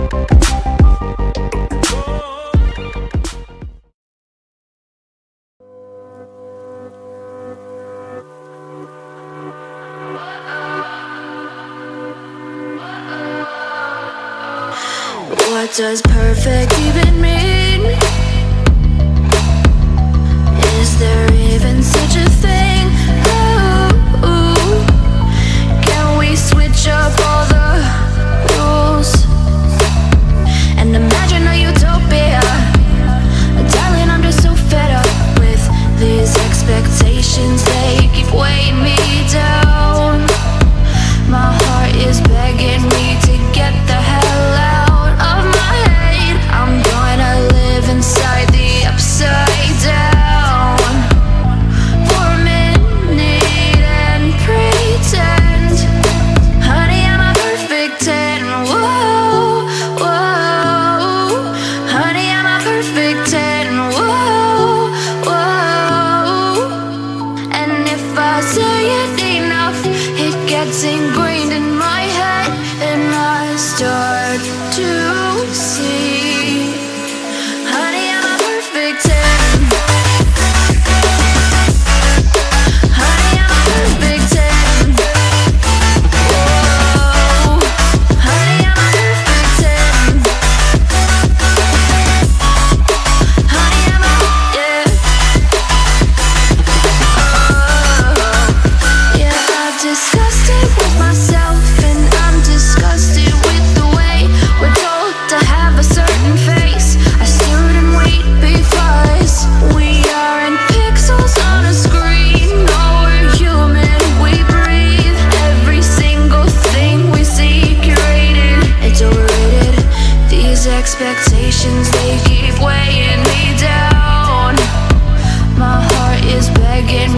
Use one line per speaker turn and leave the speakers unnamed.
What does perfect even mean? Is there even such a thing? Ooh, can we switch up all the rules and imagine a utopia? Darling, I'm just so fed up with these expectations. They keep weighing me down. My heart is begging me to get the hell out of my head. I'm gonna live inside the upside down for a minute and pretend, honey, I'm a perfect 10. Whoa, whoa, honey, I'm a perfect 10. Whoa, whoa, and if I say it enough, it gets ingrained in my head, and I start to see, honey, I'm a perfect 10. Honey, I'm a perfect 10. Whoa, honey, I'm a perfect 10. Honey, I'm a, yeah. Oh, yeah, I've discussed it with myself, and I'm disgusted with the way we're told to have a certain face. I stood and wait because we aren't pixels on a screen. No, we're human, we breathe. Every single thing we see curated, it's overrated. These expectations, they keep weighing me down. My heart is begging